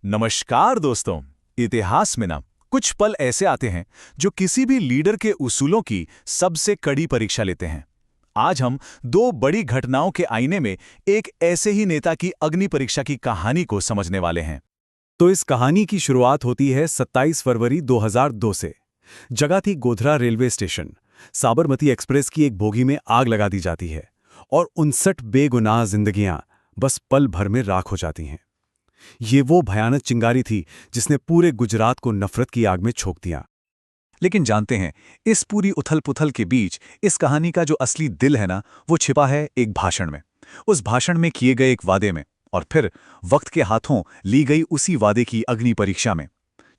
नमस्कार दोस्तों। इतिहास में ना कुछ पल ऐसे आते हैं जो किसी भी लीडर के उसूलों की सबसे कड़ी परीक्षा लेते हैं। आज हम दो बड़ी घटनाओं के आईने में एक ऐसे ही नेता की अग्नि परीक्षा की कहानी को समझने वाले हैं। तो इस कहानी की शुरुआत होती है 27 फरवरी 2002 से। जगह थी Godhra railway station. Sabarmati express की एक बोगी में आग लगा दी जाती है और 59 बेगुनाह जिंदगियां बस पल भर में राख हो जाती हैं। ये वो भयानक चिंगारी थी जिसने पूरे गुजरात को नफरत की आग में झोंक दिया। लेकिन जानते हैं, इस पूरी उथल-पुथल के बीच इस कहानी का जो असली दिल है ना, वो छिपा है एक भाषण में। उस भाषण में किए गए एक वादे में, और फिर वक्त के हाथों ली गई उसी वादे की अग्नि परीक्षा में।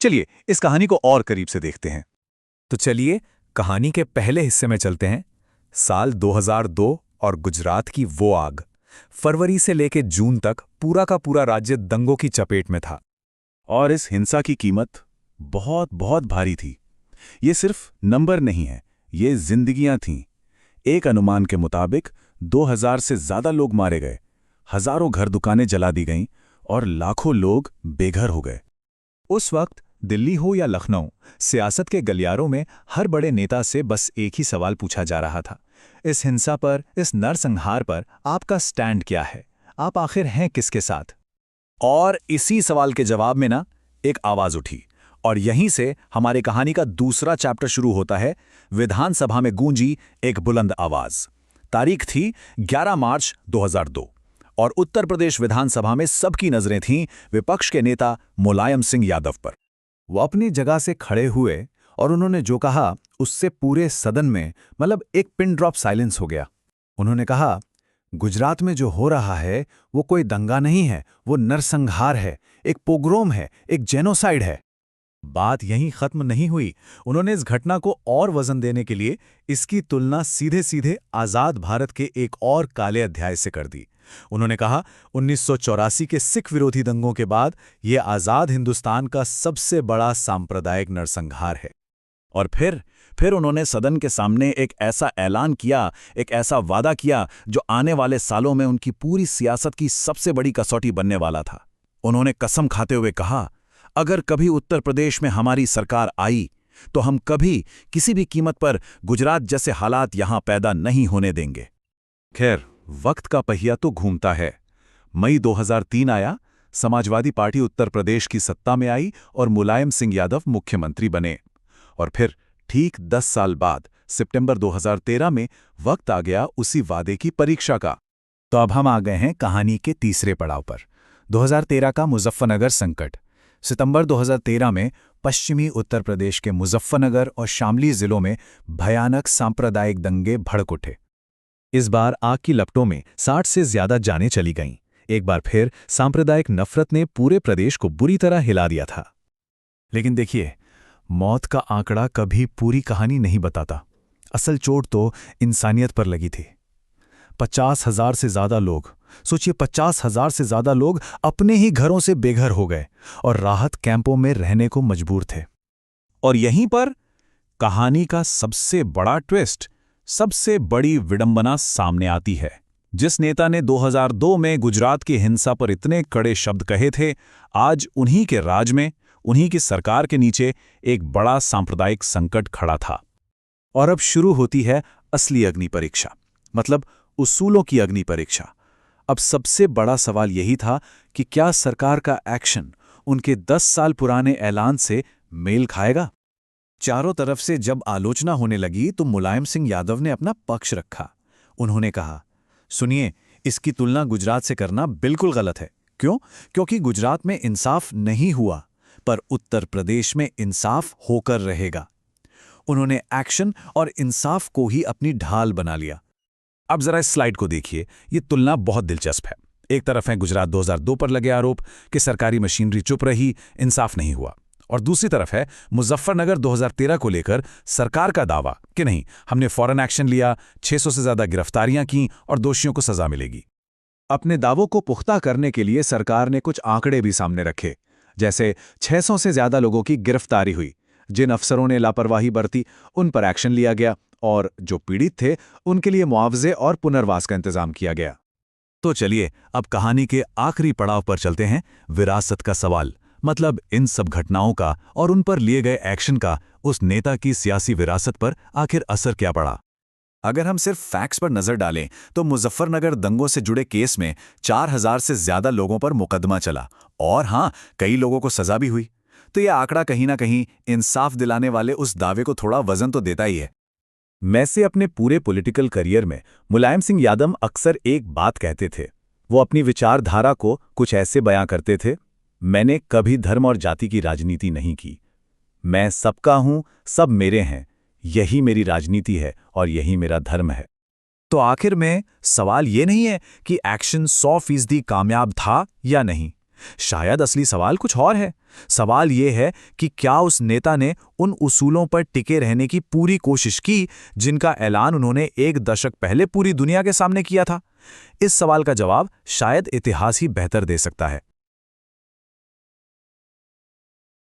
चलिए इस कहानी को और करीब से देखते हैं। तो चलिए कहानी के पहले हिस्से में चलते हैं। साल 2002 और गुजरात की वो आग। फरवरी से लेकर जून तक पूरा का पूरा राज्य दंगों की चपेट में था। और इस हिंसा की कीमत बहुत बहुत भारी थी। ये सिर्फ नंबर नहीं है, ये जिंदगियां थीं। एक अनुमान के मुताबिक 2000 से ज्यादा लोग मारे गए, हजारों घर दुकानें जला दी गईं और लाखों लोग बेघर हो गए। उस वक्त दिल्ली हो या लखनऊ, सियासत के गलियारों में हर बड़े नेता से बस एक ही सवाल पूछा जा रहा था। इस हिंसा पर, इस नरसंहार पर आपका स्टैंड क्या है? आप आखिर हैं किसके साथ? और इसी सवाल के जवाब में ना एक आवाज उठी, और यहीं से हमारी कहानी का दूसरा चैप्टर शुरू होता है। विधानसभा में गूंजी एक बुलंद आवाज। तारीख थी 11 मार्च 2002 और उत्तर प्रदेश विधानसभा में सबकी नजरें थीं विपक्ष के नेता मुलायम सिंह यादव पर। वो अपनी जगह से खड़े हुए और उन्होंने जो कहा उससे पूरे सदन में मतलब एक पिन ड्रॉप साइलेंस हो गया। उन्होंने कहा, गुजरात में जो हो रहा है वो कोई दंगा नहीं है, वो नरसंहार है, एक पोग्रोम है, एक जेनोसाइड है। बात यहीं खत्म नहीं हुई। उन्होंने इस घटना को और वजन देने के लिए इसकी तुलना सीधे सीधे आजाद भारत के एक और काले अध्याय से कर दी। उन्होंने कहा, 1984 के सिख विरोधी दंगों के बाद यह आजाद हिंदुस्तान का सबसे बड़ा सांप्रदायिक नरसंहार है। और फिर उन्होंने सदन के सामने एक ऐसा ऐलान किया, एक ऐसा वादा किया जो आने वाले सालों में उनकी पूरी सियासत की सबसे बड़ी कसौटी बनने वाला था। उन्होंने कसम खाते हुए कहा, अगर कभी उत्तर प्रदेश में हमारी सरकार आई तो हम कभी किसी भी कीमत पर गुजरात जैसे हालात यहां पैदा नहीं होने देंगे। खैर, वक्त का पहिया तो घूमता है। मई 2003 आया, समाजवादी पार्टी उत्तर प्रदेश की सत्ता में आई और मुलायम सिंह यादव मुख्यमंत्री बने। और फिर ठीक 10 साल बाद सितंबर 2013 में वक्त आ गया उसी वादे की परीक्षा का। तो अब हम आ गए हैं कहानी के तीसरे पड़ाव पर। 2013 का मुजफ्फरनगर संकट। सितंबर 2013 में पश्चिमी उत्तर प्रदेश के मुजफ्फरनगर और शामली जिलों में भयानक सांप्रदायिक दंगे भड़क उठे। इस बार आग की लपटों में 60 से ज्यादा जानें चली गईं। एक बार फिर सांप्रदायिक नफरत ने पूरे प्रदेश को बुरी तरह हिला दिया था। लेकिन देखिए, मौत का आंकड़ा कभी पूरी कहानी नहीं बताता। असल चोट तो इंसानियत पर लगी थी। 50,000 से ज्यादा लोग, सोचिए 50,000 से ज्यादा लोग अपने ही घरों से बेघर हो गए और राहत कैंपों में रहने को मजबूर थे। और यहीं पर कहानी का सबसे बड़ा ट्विस्ट, सबसे बड़ी विडंबना सामने आती है। जिस नेता ने 2002 में गुजरात की हिंसा पर इतने कड़े शब्द कहे थे, आज उन्हीं के राज में, उन्हीं की सरकार के नीचे एक बड़ा सांप्रदायिक संकट खड़ा था। और अब शुरू होती है असली अग्नि परीक्षा, मतलब उसूलों की अग्नि परीक्षा। अब सबसे बड़ा सवाल यही था कि क्या सरकार का एक्शन उनके 10 साल पुराने ऐलान से मेल खाएगा। चारों तरफ से जब आलोचना होने लगी तो मुलायम सिंह यादव ने अपना पक्ष रखा। उन्होंने कहा, सुनिए, इसकी तुलना गुजरात से करना बिल्कुल गलत है। क्यों? क्योंकि गुजरात में इंसाफ नहीं हुआ, पर उत्तर प्रदेश में इंसाफ होकर रहेगा। उन्होंने एक्शन और इंसाफ को ही अपनी ढाल बना लिया। अब जरा इस स्लाइड को देखिए, ये तुलना बहुत दिलचस्प है। एक तरफ है गुजरात 2002 पर लगे आरोप कि सरकारी मशीनरी चुप रही, इंसाफ नहीं हुआ, और दूसरी तरफ है मुजफ्फरनगर 2013 को लेकर सरकार का दावा कि नहीं, हमने फौरन एक्शन लिया, 600 से ज्यादा गिरफ्तारियां की और दोषियों को सजा मिलेगी। अपने दावों को पुख्ता करने के लिए सरकार ने कुछ आंकड़े भी सामने रखे, जैसे 600 से ज्यादा लोगों की गिरफ्तारी हुई, जिन अफसरों ने लापरवाही बरती उन पर एक्शन लिया गया, और जो पीड़ित थे उनके लिए मुआवजे और पुनर्वास का इंतजाम किया गया। तो चलिए अब कहानी के आखिरी पड़ाव पर चलते हैं, विरासत का सवाल, मतलब इन सब घटनाओं का और उन पर लिए गए एक्शन का उस नेता की सियासी विरासत पर आखिर असर क्या पड़ा? अगर हम सिर्फ फैक्ट्स पर नजर डालें तो मुजफ्फरनगर दंगों से जुड़े केस में 4000 से ज्यादा लोगों पर मुकदमा चला और हाँ, कई लोगों को सजा भी हुई। तो यह आंकड़ा कहीं ना कहीं इंसाफ दिलाने वाले उस दावे को थोड़ा वजन तो देता ही है। मैं से अपने पूरे पॉलिटिकल करियर में मुलायम सिंह यादव अक्सर एक बात कहते थे। वो अपनी विचारधारा को कुछ ऐसे बयां करते थे, मैंने कभी धर्म और जाति की राजनीति नहीं की। मैं सबका हूं, सब मेरे हैं, यही मेरी राजनीति है और यही मेरा धर्म है। तो आखिर में सवाल ये नहीं है कि एक्शन 100% कामयाब था या नहीं। शायद असली सवाल कुछ और है। सवाल ये है कि क्या उस नेता ने उन उसूलों पर टिके रहने की पूरी कोशिश की जिनका ऐलान उन्होंने 1 दशक पहले पूरी दुनिया के सामने किया था। इस सवाल का जवाब शायद इतिहास ही बेहतर दे सकता है।